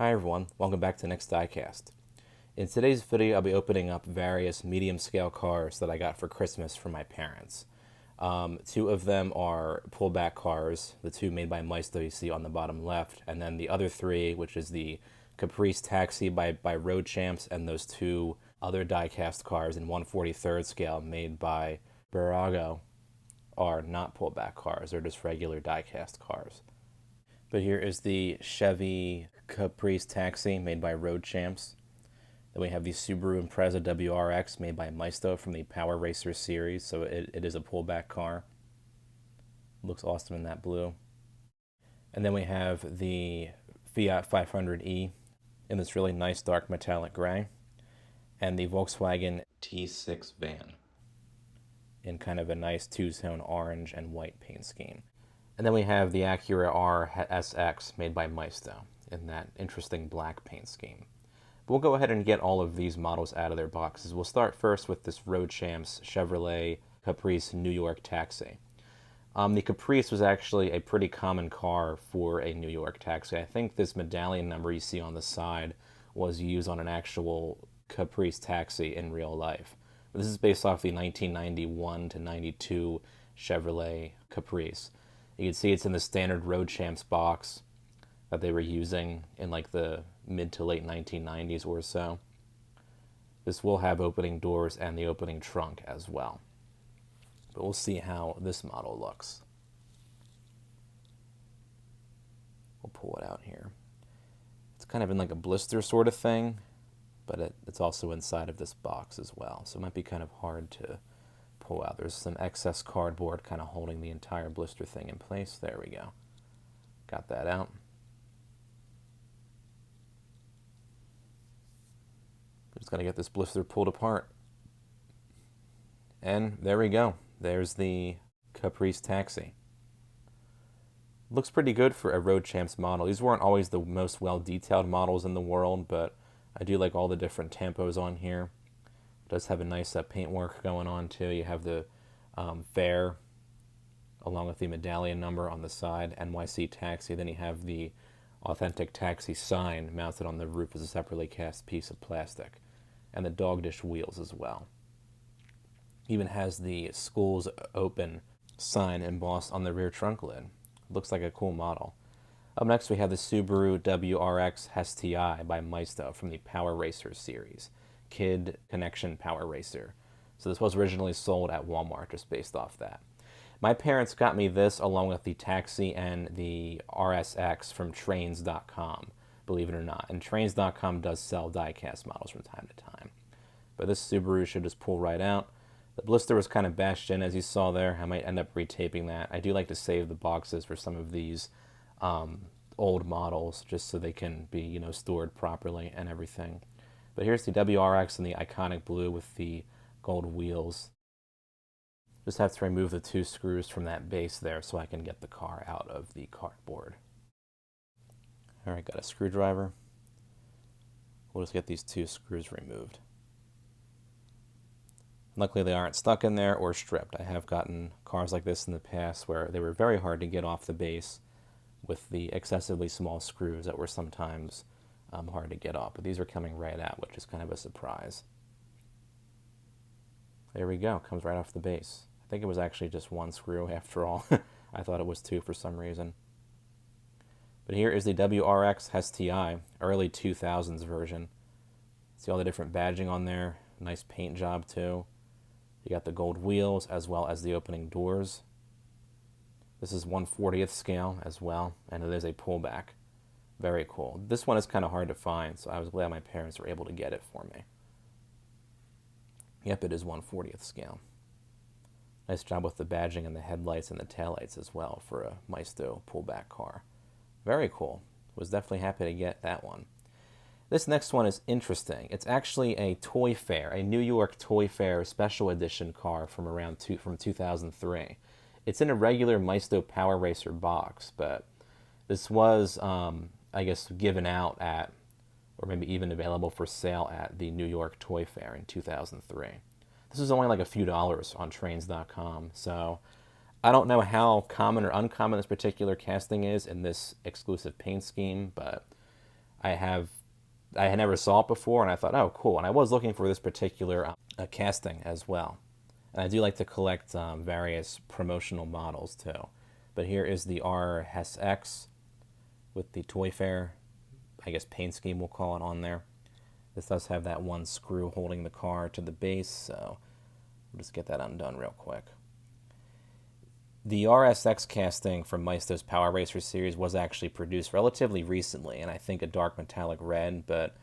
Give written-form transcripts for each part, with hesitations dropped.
Hi everyone, welcome back to the next Diecast. In today's video, I'll be opening up various medium scale cars that I got for Christmas from my parents. Two of them are pullback cars, the two made by Maisto you see on the bottom left, and then the other three, which is the Capri Taxi by Road Champs, and those two other diecast cars in 1/43rd scale made by Barago, are not pullback cars, they're just regular diecast cars. But here is the Chevy Capri Taxi made by Road Champs. Then we have the Subaru Impreza WRX made by Maisto from the Power Racer series, so it is a pullback car. Looks awesome in that blue. And then we have the Fiat 500e in this really nice dark metallic gray, and the Volkswagen T6 van in kind of a nice two-tone orange and white paint scheme. And then we have the Acura RSX made by Maisto in that interesting black paint scheme. But we'll go ahead and get all of these models out of their boxes. We'll start first with this Road Champs Chevrolet Caprice New York Taxi. The Caprice was actually a pretty common car for a New York Taxi. I think this medallion number you see on the side was used on an actual Caprice Taxi in real life. But this is based off the 1991 to 92 Chevrolet Caprice. You can see it's in the standard Road Champs box that they were using in like the mid to late 1990s or so. This will have opening doors and the opening trunk as well. But we'll see how this model looks. We'll pull it out here. It's kind of in like a blister sort of thing, but it's also inside of this box as well. So it might be kind of hard to pull out. There's some excess cardboard kind of holding the entire blister thing in place. There we go. Got that out. Just got to get this blister pulled apart. And there we go. There's the Caprice Taxi. Looks pretty good for a Road Champs model. These weren't always the most well-detailed models in the world, but I do like all the different tempos on here. It does have a nice paintwork going on too. You have the Fair along with the medallion number on the side, NYC Taxi. Then you have the authentic taxi sign mounted on the roof as a separately cast piece of plastic, and the dog dish wheels as well. Even has the schools open sign embossed on the rear trunk lid. Looks like a cool model. Up next we have the Subaru WRX STI by Maisto from the Power Racer series. Kid Connection Power Racer. So this was originally sold at Walmart just based off that. My parents got me this along with the Taxi and the RSX from Trains.com, believe it or not. And Trains.com does sell diecast models from time to time. But this Subaru should just pull right out. The blister was kind of bashed in, as you saw there. I might end up retaping that. I do like to save the boxes for some of these old models just so they can be, stored properly and everything. But here's the WRX in the iconic blue with the gold wheels. Just have to remove the two screws from that base there so I can get the car out of the cardboard. Alright, got a screwdriver. We'll just get these two screws removed. Luckily they aren't stuck in there or stripped. I have gotten cars like this in the past where they were very hard to get off the base with the excessively small screws that were sometimes hard to get off. But these are coming right out, which is kind of a surprise. There we go, comes right off the base. I think it was actually just one screw after all. I thought it was two for some reason. But here is the WRX STI, early 2000s version. See all the different badging on there. Nice paint job too. You got the gold wheels as well as the opening doors. This is 1/40th scale as well, and it is a pullback. Very cool. This one is kind of hard to find, so I was glad my parents were able to get it for me. Yep, it is 1/40th scale. Nice job with the badging and the headlights and the taillights as well for a Maisto pullback car. Very cool. Was definitely happy to get that one. This next one is interesting. It's actually a Toy Fair, a New York Toy Fair special edition car from from 2003. It's in a regular Maisto Power Racer box, but this was, I guess, given out at, or maybe even available for sale at the New York Toy Fair in 2003. This was only like a few dollars on Trains.com, so I don't know how common or uncommon this particular casting is in this exclusive paint scheme, but I never saw it before, and I thought, oh, cool. And I was looking for this particular casting as well. And I do like to collect various promotional models too. But here is the RSX with the Toy Fair, I guess paint scheme we'll call it, on there. This does have that one screw holding the car to the base, so we'll just get that undone real quick. The RSX casting from Maisto's Power Racer series was actually produced relatively recently, and I think a dark metallic red, but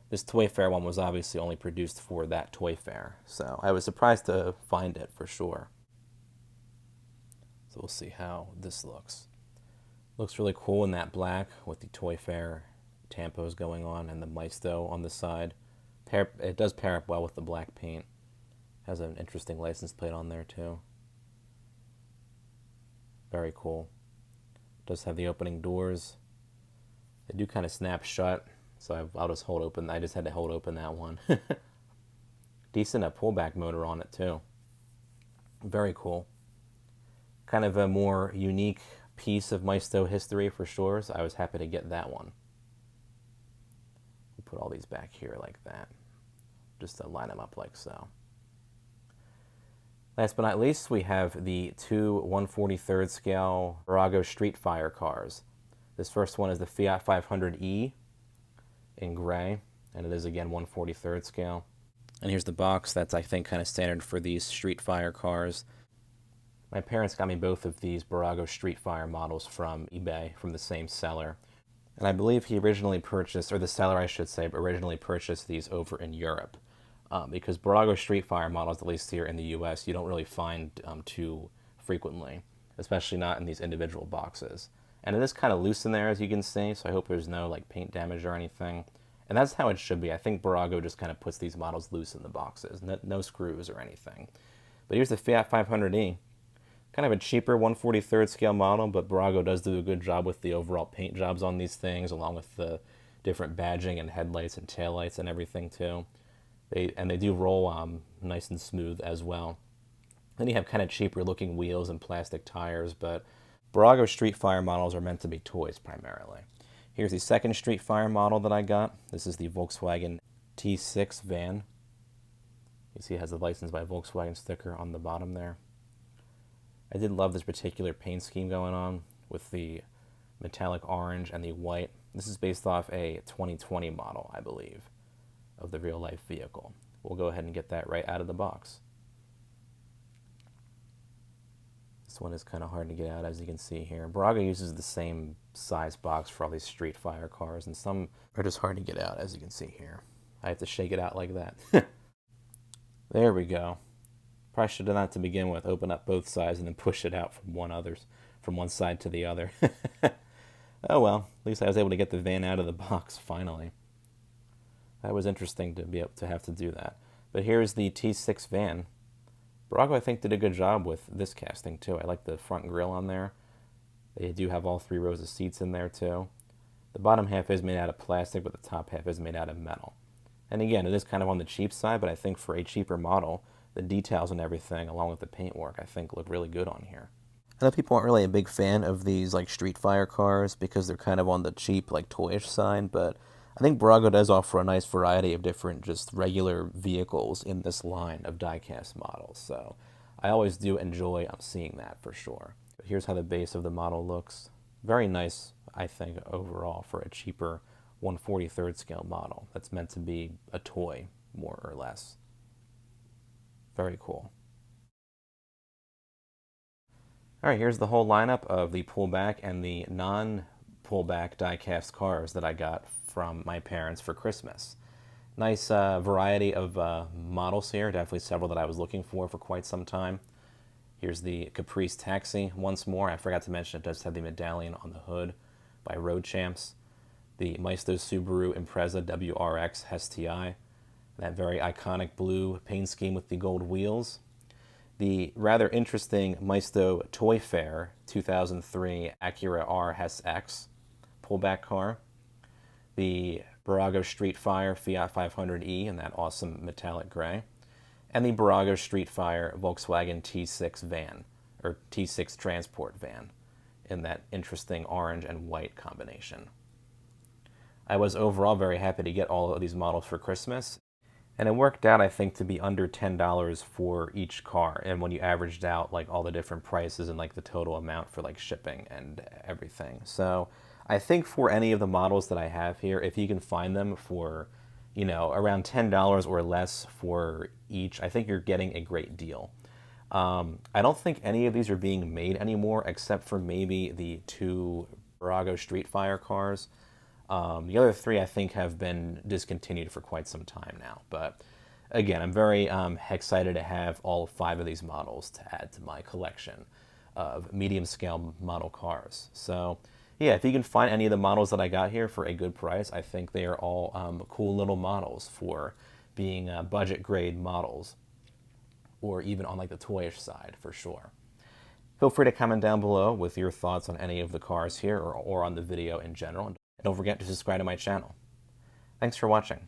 this Toy Fair one was obviously only produced for that Toy Fair, so I was surprised to find it for sure. So we'll see how this looks. Looks really cool in that black with the Toy Fair tampos going on and the Maisto on the side. It does pair up well with the black paint. Has an interesting license plate on there too. Very cool. Does have the opening doors. They do kind of snap shut, so I'll just hold open. I just had to hold open that one. Decent pullback motor on it too. Very cool. Kind of a more unique piece of Maisto history for sure, so I was happy to get that one. We'll put all these back here like that, just to line them up like so. Last but not least, we have the two 1/43rd scale Barago Street Fire cars. This first one is the Fiat 500e in gray, and it is again 1/43rd scale. And here's the box. That's, I think, kind of standard for these Street Fire cars. My parents got me both of these Barago Street Fire models from eBay, from the same seller. And I believe he originally purchased, or the seller I should say, originally purchased these over in Europe. Because Barago Street Fire models, at least here in the US, you don't really find too frequently, especially not in these individual boxes. And it is kind of loose in there, as you can see, so I hope there's no like paint damage or anything. And that's how it should be. I think Barago just kind of puts these models loose in the boxes, no screws or anything. But here's the Fiat 500e. Kind of a cheaper 1/43rd scale model, but Barago does do a good job with the overall paint jobs on these things, along with the different badging and headlights and taillights and everything too. They do roll nice and smooth as well. Then you have kind of cheaper looking wheels and plastic tires, but Barago Street Fire models are meant to be toys primarily. Here's the second Street Fire model that I got. This is the Volkswagen T6 van. You see it has the license by Volkswagen sticker on the bottom there. I did love this particular paint scheme going on with the metallic orange and the white. This is based off a 2020 model, I believe, of the real life vehicle. We'll go ahead and get that right out of the box. This one is kind of hard to get out, as you can see here. Barago uses the same size box for all these Street Fire cars, and some are just hard to get out, as you can see here. I have to shake it out like that. There we go. Probably should have done that to begin with. Open up both sides and then push it out from one side to the other. Oh well, at least I was able to get the van out of the box finally. That was interesting to be able to have to do that. But here's the T6 van. Barago, I think, did a good job with this casting too. I like the front grille on there. They do have all 3 rows of seats in there too. The bottom half is made out of plastic, but the top half is made out of metal. And again, it is kind of on the cheap side, but I think for a cheaper model, the details and everything, along with the paintwork, I think look really good on here. I know people aren't really a big fan of these like Street Fire cars because they're kind of on the cheap, like toyish side, but I think Barago does offer a nice variety of different just regular vehicles in this line of diecast models. So I always do enjoy seeing that for sure. But here's how the base of the model looks. Very nice, I think, overall for a cheaper 1/43rd scale model that's meant to be a toy, more or less. Very cool. All right, here's the whole lineup of the pullback and the non-pullback diecast cars that I got from my parents for Christmas. Nice variety of models here, definitely several that I was looking for quite some time. Here's the Caprice Taxi once more. I forgot to mention it does have the medallion on the hood by Road Champs. The Maisto Subaru Impreza WRX STI. That very iconic blue paint scheme with the gold wheels. The rather interesting Maisto Toy Fair 2003 Acura RSX pullback car. The Barago Street Fire Fiat 500e in that awesome metallic gray. And the Barago Street Fire Volkswagen T6 van, or T6 transport van, in that interesting orange and white combination. I was overall very happy to get all of these models for Christmas. And it worked out, I think, to be under $10 for each car. And when you averaged out like all the different prices and like the total amount for like shipping and everything. So I think for any of the models that I have here, if you can find them for, around $10 or less for each, I think you're getting a great deal. I don't think any of these are being made anymore, except for maybe the two Barago Street Fire cars. The other three, I think, have been discontinued for quite some time now. But again, I'm very excited to have all 5 of these models to add to my collection of medium scale model cars. So yeah, if you can find any of the models that I got here for a good price, I think they are all cool little models for being budget grade models, or even on like the toyish side for sure. Feel free to comment down below with your thoughts on any of the cars here or on the video in general. And don't forget to subscribe to my channel. Thanks for watching.